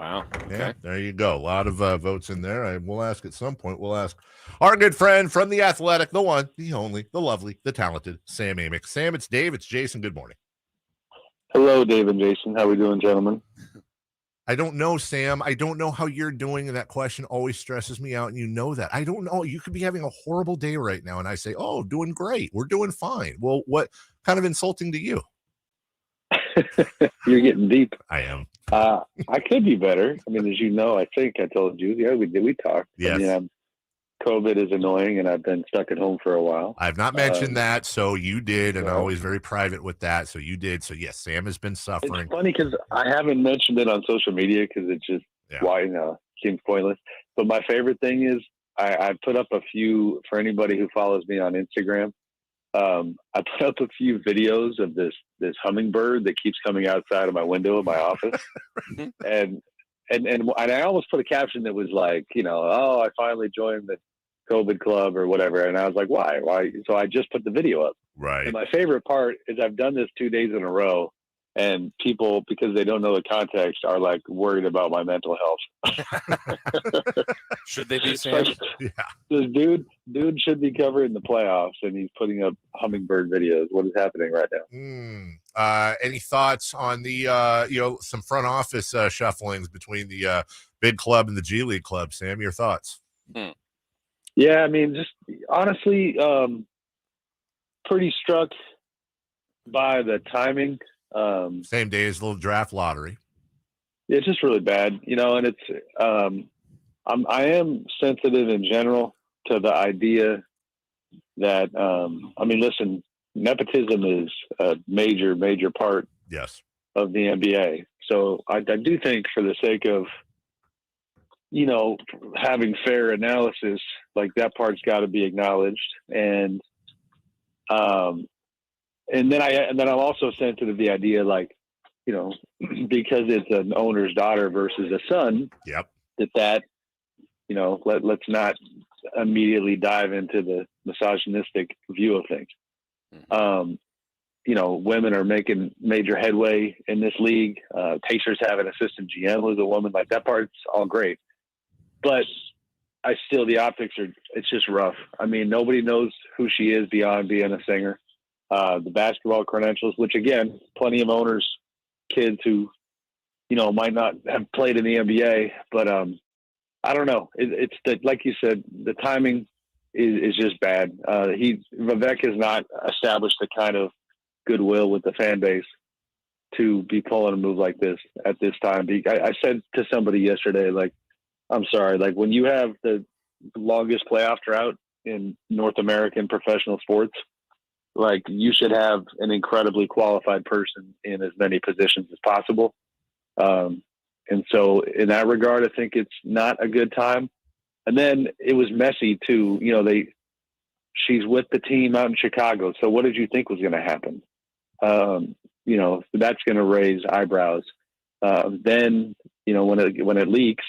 Wow. Okay. Yeah, there you go. A lot of votes in there. We'll ask at some point. We'll ask our good friend from the Athletic, the one, the only, the lovely, the talented Sam Amick. Sam, it's Dave. It's Jason. Good morning. Hello, Dave and Jason. How we doing, gentlemen? I don't know, Sam. I don't know how you're doing, and that question always stresses me out, and you know that. I don't know. You could be having a horrible day right now, and I say, oh, doing great. We're doing fine. Well, what kind of insulting to you? You're getting deep. I am. I could be better. I mean, as you know, I think I told you. Yeah, we talked. Yes. I mean, COVID is annoying, and I've been stuck at home for a while. I've not mentioned that, so you did, and well, I'm always very private with that, so you did. So, yes, Sam has been suffering. It's funny because I haven't mentioned it on social media because it's just seems pointless. But my favorite thing is I put up a few, for anybody who follows me on Instagram, I put up a few videos of this hummingbird that keeps coming outside of my window in my office. and I almost put a caption that was like, oh, I finally joined the COVID club or whatever. And I was like, why? So I just put the video up. Right. And my favorite part is I've done this 2 days in a row, and people, because they don't know the context, are like worried about my mental health. Should they be, Sam? This dude should be covering the playoffs, and he's putting up hummingbird videos. What is happening right now? Any thoughts on the some front office shufflings between the big club and the G League club? Sam, your thoughts? Yeah, I mean, just honestly, pretty struck by the timing. Same day as the little draft lottery. It's just really bad, and it's I am sensitive in general to the idea that listen, nepotism is a major part of the NBA. So I do think, for the sake of having fair analysis, like, that part's got to be acknowledged, and then I'm also sensitive to the idea, like, because it's an owner's daughter versus a son. Yep. That let's not immediately dive into the misogynistic view of things. Women are making major headway in this league. Pacers have an assistant GM who's a woman. Like, that part's all great, but the optics it's just rough. I mean, nobody knows who she is beyond being a singer. The basketball credentials, which, again, plenty of owners, kids who, might not have played in the NBA, but I don't know. It's like you said, the timing is just bad. Vivek has not established the kind of goodwill with the fan base to be pulling a move like this at this time. I said to somebody yesterday, like, I'm sorry, like, when you have the longest playoff drought in North American professional sports, like, you should have an incredibly qualified person in as many positions as possible. And so in that regard, I think it's not a good time. And then it was messy too. She's with the team out in Chicago. So what did you think was going to happen? That's going to raise eyebrows. Then, when it leaks,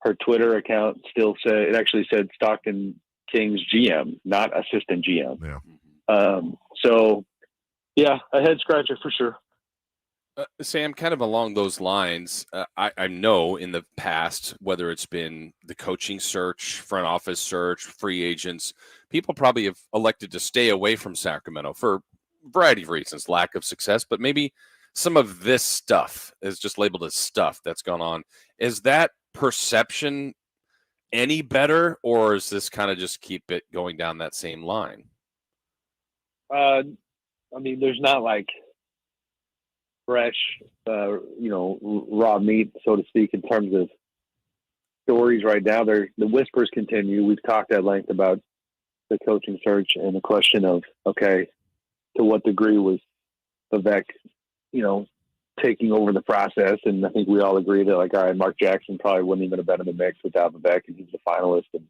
her Twitter account it actually said Stockton Kings GM, not assistant GM. Yeah. So yeah, a head scratcher for sure. Sam, kind of along those lines, I know in the past, whether it's been the coaching search, front office search, free agents, people probably have elected to stay away from Sacramento for a variety of reasons, lack of success, but maybe some of this stuff is just labeled as stuff that's gone on. Is that perception any better, or is this kind of just keep it going down that same line? There's not like fresh, raw meat, so to speak, in terms of stories right now. The whispers continue. We've talked at length about the coaching search and the question of, okay, to what degree was Vivek, taking over the process? And I think we all agree that, like, all right, Mark Jackson probably wouldn't even have been in the mix without Vivek, and he's the finalist. And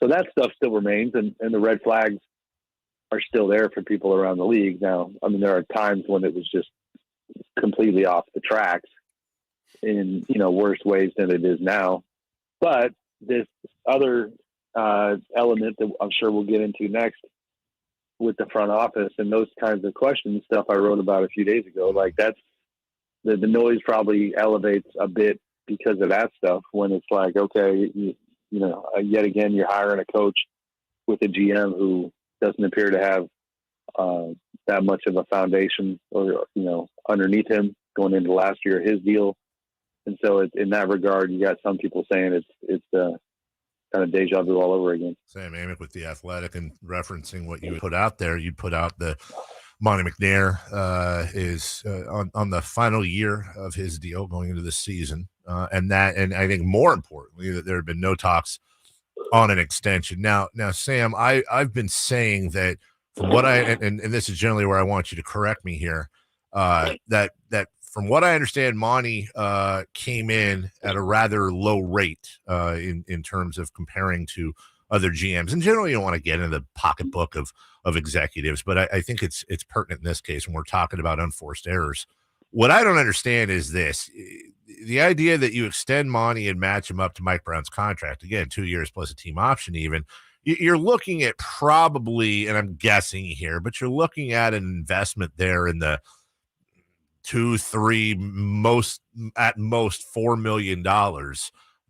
so that stuff still remains, and the red flags are still there for people around the league. Now, there are times when it was just completely off the tracks in, worse ways than it is now. But this other element that I'm sure we'll get into next with the front office and those kinds of questions, stuff I wrote about a few days ago, like, that's the noise probably elevates a bit because of that stuff when it's like, okay, yet again, you're hiring a coach with a GM who doesn't appear to have that much of a foundation or, underneath him going into last year, his deal. And so in that regard, you got some people saying it's kind of deja vu all over again. Sam Amick with The Athletic, and referencing what you put out there, you put out the Monty McNair is on the final year of his deal going into the season. And I think more importantly, that there have been no talks on an extension. Now, Sam, I've been saying that from what and this is generally where I want you to correct me here, that from what I understand, Monty came in at a rather low rate in terms of comparing to other GMs. And generally, you don't want to get into the pocketbook of executives, but I think it's pertinent in this case when we're talking about unforced errors. What I don't understand is this: the idea that you extend Monty and match him up to Mike Brown's contract, again, 2 years plus a team option even, you're looking at probably, and I'm guessing here, but you're looking at an investment there in the 2, 3, at most $4 million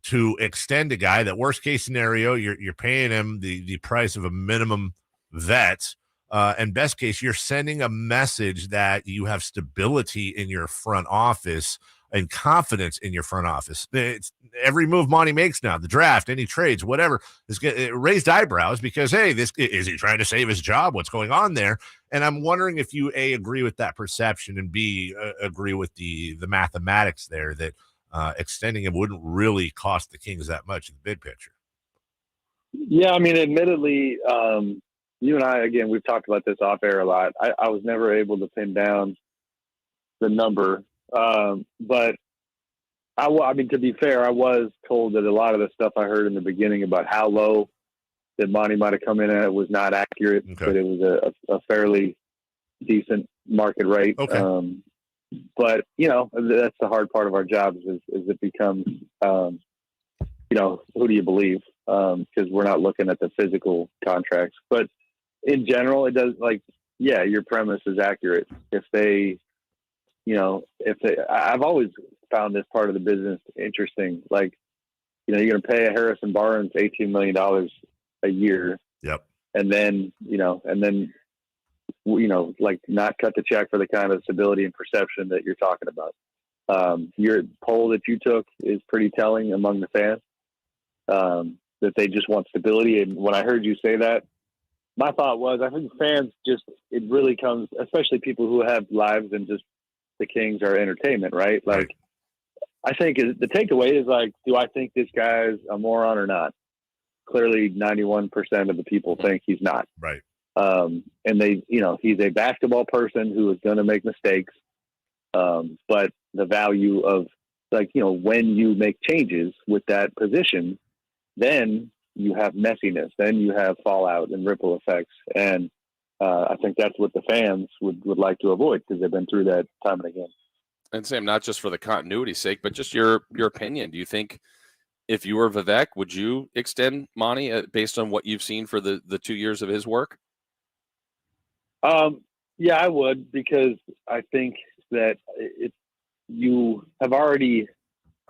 to extend a guy that, worst case scenario, you're paying him the price of a minimum vet. And best case, you're sending a message that you have stability in your front office and confidence in your front office. Every move Monty makes now, the draft, any trades, whatever, is raised eyebrows because, hey, is he trying to save his job? What's going on there? And I'm wondering if you, A, agree with that perception, and B, agree with the mathematics there that extending him wouldn't really cost the Kings that much in the big picture. Yeah, I mean, admittedly, you and I, again, we've talked about this off air a lot. I was never able to pin down the number. But I mean, to be fair, I was told that a lot of the stuff I heard in the beginning about how low that Monty might have come in at was not accurate, but it was a fairly decent market rate. Okay. But that's the hard part of our jobs is it becomes, who do you believe? Because we're not looking at the physical contracts, but in general, it does your premise is accurate. I've always found this part of the business interesting. Like, you're going to pay a Harrison Barnes $18 million a year. Yep. And then not cut the check for the kind of stability and perception that you're talking about. Your poll that you took is pretty telling among the fans, that they just want stability. And when I heard you say that, my thought was, I think fans it really comes, especially people who have lives and just the Kings are entertainment, right? Like, I think the takeaway is do I think this guy's a moron or not? Clearly 91% of the people think he's not. Right. And he's a basketball person who is going to make mistakes. But the value of when you make changes with that position, then you have messiness, then you have fallout and ripple effects. And I think that's what the fans would like to avoid because they've been through that time and again. And Sam, not just for the continuity's sake, but just your opinion. Do you think if you were Vivek, would you extend Monty based on what you've seen for the 2 years of his work? Yeah, I would, because I think that you have already,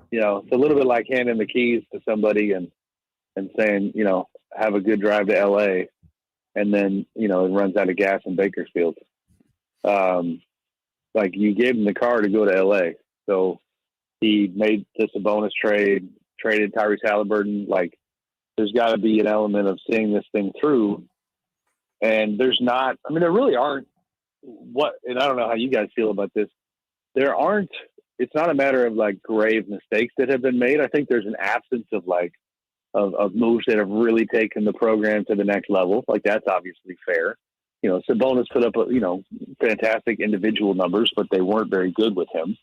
it's a little bit like handing the keys to somebody and saying, have a good drive to LA. And then, it runs out of gas in Bakersfield. You gave him the car to go to LA. So he made this a bonus trade, traded Tyrese Halliburton. There's got to be an element of seeing this thing through. And there really aren't and I don't know how you guys feel about this. It's not a matter of grave mistakes that have been made. I think there's an absence of of moves that have really taken the program to the next level. That's obviously fair. Sabonis put up, fantastic individual numbers, but they weren't very good with him.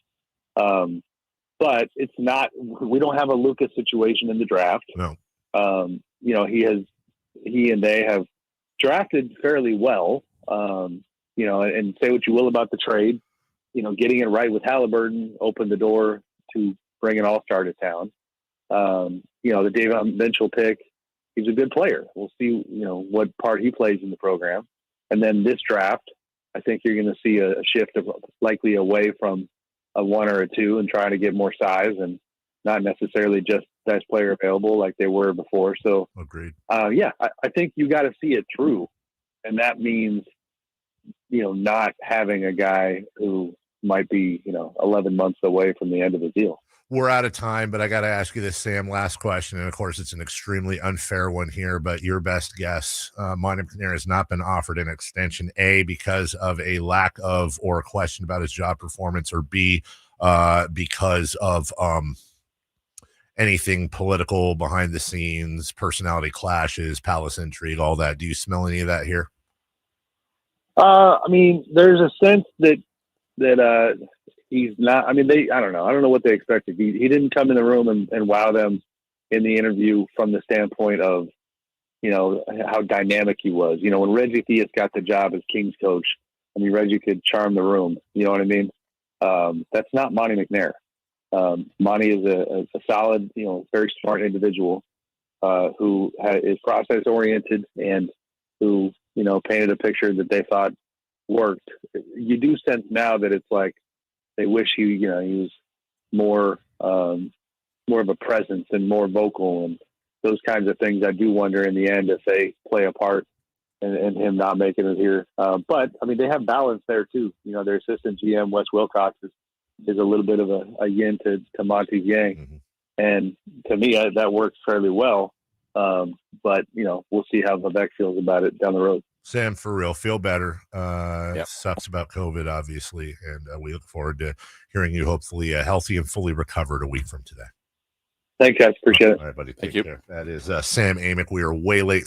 But it's not, we don't have a Lucas situation in the draft. No. He and they have drafted fairly well, and say what you will about the trade, getting it right with Halliburton opened the door to bring an all-star to town. The David Mitchell pick, he's a good player. We'll see, what part he plays in the program. And then this draft, I think you're going to see a shift of likely away from a 1 or a 2 and trying to get more size and not necessarily just best player available like they were before. So, agreed. Yeah, I think you got to see it through. And that means, not having a guy who might be, 11 months away from the end of the deal. We're out of time, but I got to ask you this, Sam, last question. And of course, it's an extremely unfair one here, but your best guess. Monty McNair has not been offered an extension, A, because of a lack of or a question about his job performance, or B, because of anything political behind the scenes, personality clashes, palace intrigue, all that. Do you smell any of that here? I mean, there's a sense that he's not. I mean, I don't know. I don't know what they expected. He didn't come in the room and wow them in the interview from the standpoint of, how dynamic he was. When Reggie Theus got the job as Kings coach, I mean, Reggie could charm the room. You know what I mean? That's not Monty McNair. Monty is a solid, very smart individual who is process oriented and who, painted a picture that they thought worked. You do sense now that it's like they wish he was more of a presence and more vocal and those kinds of things. I do wonder in the end if they play a part in him not making it here. But I mean, they have balance there too. Their assistant GM Wes Wilcox is a little bit of a yin to Monty's yang, Mm-hmm. and to me that works fairly well. But we'll see how Vivek feels about it down the road. Sam, for real, feel better. Yep. Sucks about COVID, obviously, and we look forward to hearing you hopefully healthy and fully recovered a week from today. Thanks, guys. Appreciate it. All right, buddy. Thank Take you. care. That is Sam Amick. We are way late